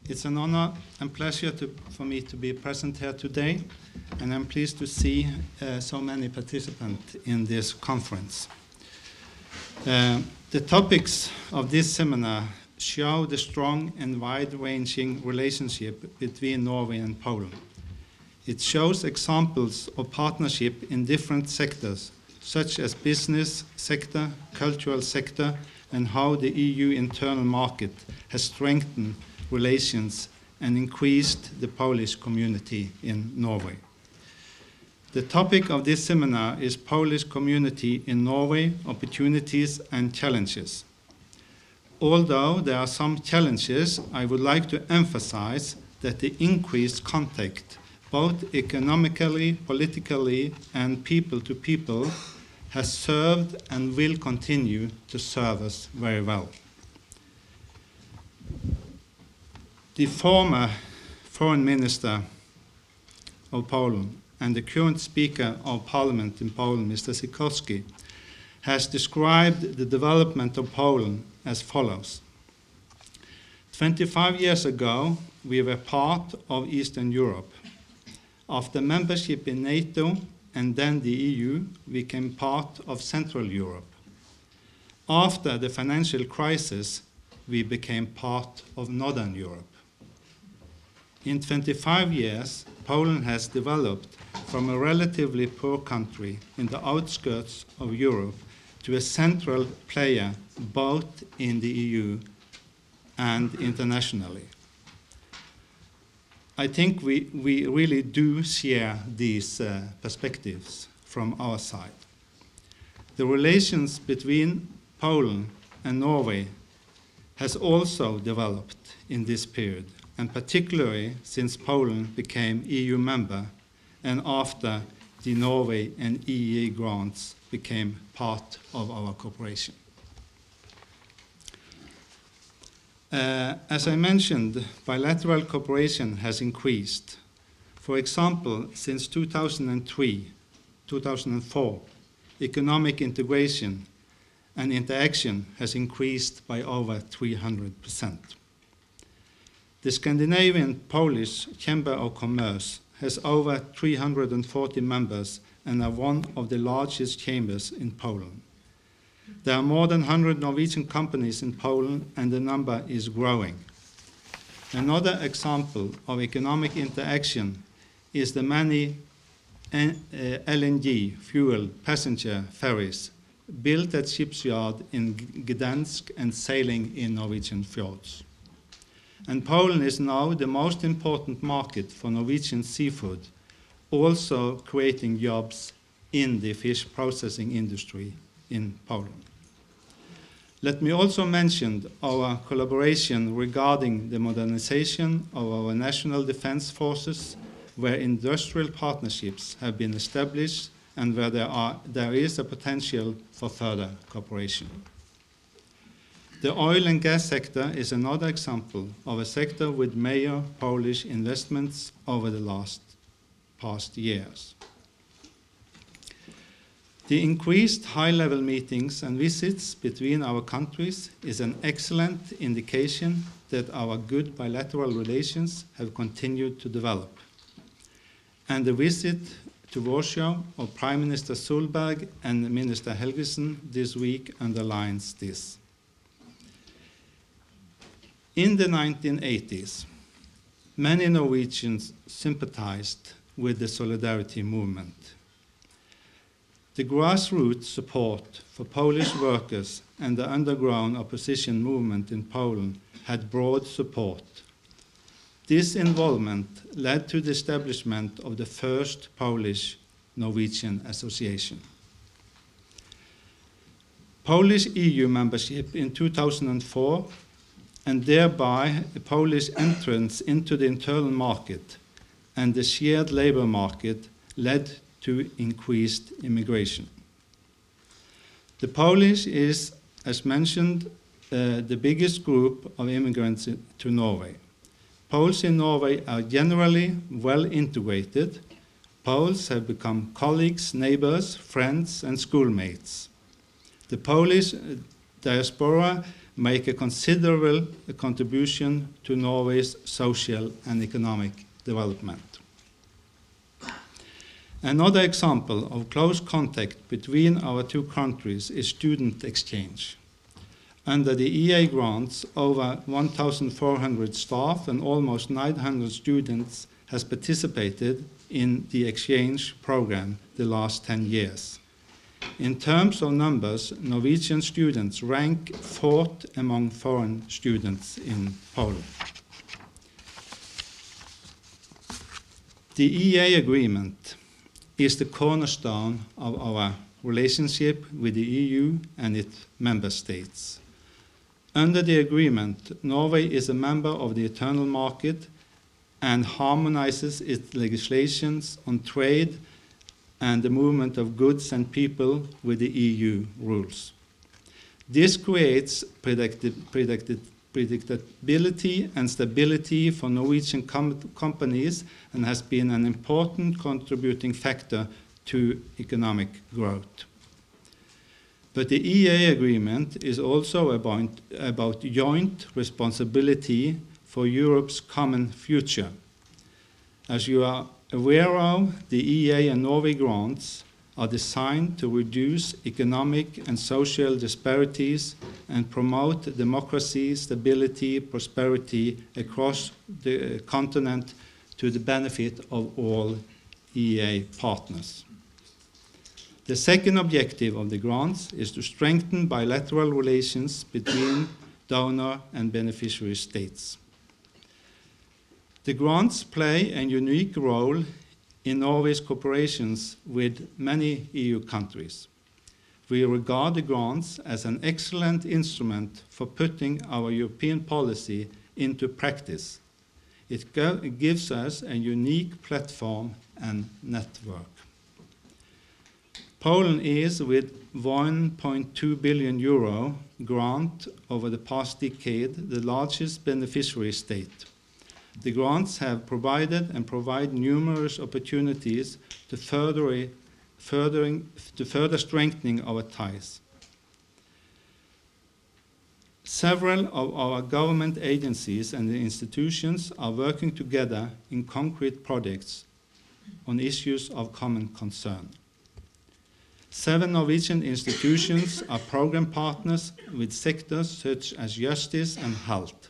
It's an honor and pleasure for me to be present here today, and I'm pleased to see so many participants in this conference. The topics of this seminar show the strong and wide-ranging relationship between Norway and Poland. It shows examples of partnership in different sectors, such as business sector, cultural sector, and how the EU internal market has strengthened relations and increased the Polish community in Norway. The topic of this seminar is Polish community in Norway, opportunities and challenges. Although there are some challenges, I would like to emphasize that the increased contact, both economically, politically, and people to people, has served and will continue to serve us very well. The former Foreign Minister of Poland and the current Speaker of Parliament in Poland, Mr. Sikorski, has described the development of Poland as follows. 25 years ago, we were part of Eastern Europe. After membership in NATO and then the EU, we became part of Central Europe. After the financial crisis, we became part of Northern Europe. In 25 years, Poland has developed from a relatively poor country in the outskirts of Europe to a central player both in the EU and internationally. I think we really do share these perspectives from our side. The relations between Poland and Norway has also developed in this period, and particularly since Poland became EU member and after the Norway and EEA grants became part of our cooperation. As I mentioned, bilateral cooperation has increased. For example, since 2004, economic integration and interaction has increased by over 300%. The Scandinavian Polish Chamber of Commerce has over 340 members and are one of the largest chambers in Poland. There are more than 100 Norwegian companies in Poland, and the number is growing. Another example of economic interaction is the many LNG fuel passenger ferries built at shipyard in Gdansk and sailing in Norwegian fjords. And Poland is now the most important market for Norwegian seafood, also creating jobs in the fish processing industry in Poland. Let me also mention our collaboration regarding the modernization of our national defense forces, where industrial partnerships have been established and where there is a potential for further cooperation. The oil and gas sector is another example of a sector with major Polish investments over the past years. The increased high-level meetings and visits between our countries is an excellent indication that our good bilateral relations have continued to develop. And the visit to Warsaw of Prime Minister Solberg and Minister Helgesen this week underlines this. In the 1980s, many Norwegians sympathized with the Solidarity movement. The grassroots support for Polish workers and the underground opposition movement in Poland had broad support. This involvement led to the establishment of the first Polish-Norwegian Association. Polish EU membership in 2004 and thereby a Polish entrance into the internal market and the shared labor market led to increased immigration. The Polish is, as mentioned, the biggest group of immigrants to Norway. Poles in Norway are generally well integrated. Poles have become colleagues, neighbors, friends, and schoolmates. The Polish diaspora make a considerable contribution to Norway's social and economic development. Another example of close contact between our two countries is student exchange. Under the EEA grants, over 1,400 staff and almost 900 students has participated in the exchange program the last 10 years. In terms of numbers, Norwegian students rank 4th among foreign students in Poland. The EEA agreement is the cornerstone of our relationship with the EU and its member states. Under the agreement, Norway is a member of the internal market and harmonizes its legislations on trade and the movement of goods and people with the EU rules. This creates predictability and stability for Norwegian companies and has been an important contributing factor to economic growth. But the EEA agreement is also about joint responsibility for Europe's common future. As you are aware of, the EEA and Norway grants are designed to reduce economic and social disparities and promote democracy, stability, prosperity across the continent to the benefit of all EEA partners. The second objective of the grants is to strengthen bilateral relations between donor and beneficiary states. The grants play a unique role in Norway's cooperations with many EU countries. We regard the grants as an excellent instrument for putting our European policy into practice. It gives us a unique platform and network. Poland is, with 1.2 billion euro grant over the past decade, the largest beneficiary state. The grants have provided and provide numerous opportunities to further strengthening our ties. Several of our government agencies and institutions are working together in concrete projects on issues of common concern. 7 Norwegian institutions are program partners with sectors such as justice and health.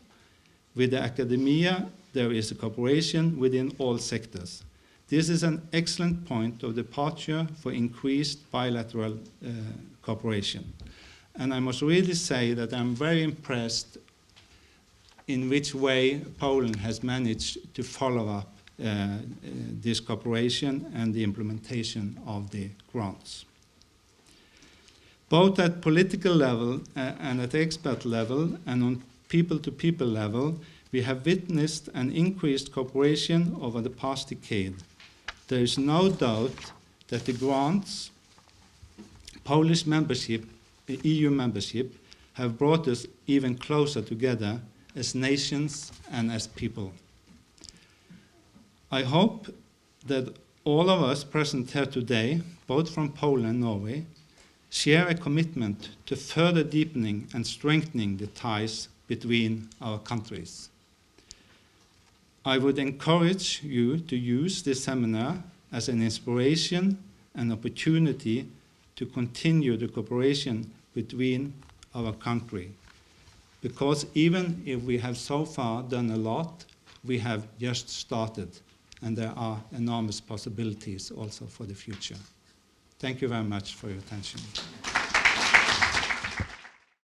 With the academia, there is a cooperation within all sectors. This is an excellent point of departure for increased bilateral cooperation. And I must really say that I'm very impressed in which way Poland has managed to follow up this cooperation and the implementation of the grants. Both at political level and at expert level and on people-to-people level, we have witnessed an increased cooperation over the past decade. There is no doubt that the grants, Polish membership, EU membership, have brought us even closer together as nations and as people. I hope that all of us present here today, both from Poland and Norway, share a commitment to further deepening and strengthening the ties between our countries. I would encourage you to use this seminar as an inspiration and opportunity to continue the cooperation between our country. Because even if we have so far done a lot, we have just started, and there are enormous possibilities also for the future. Thank you very much for your attention.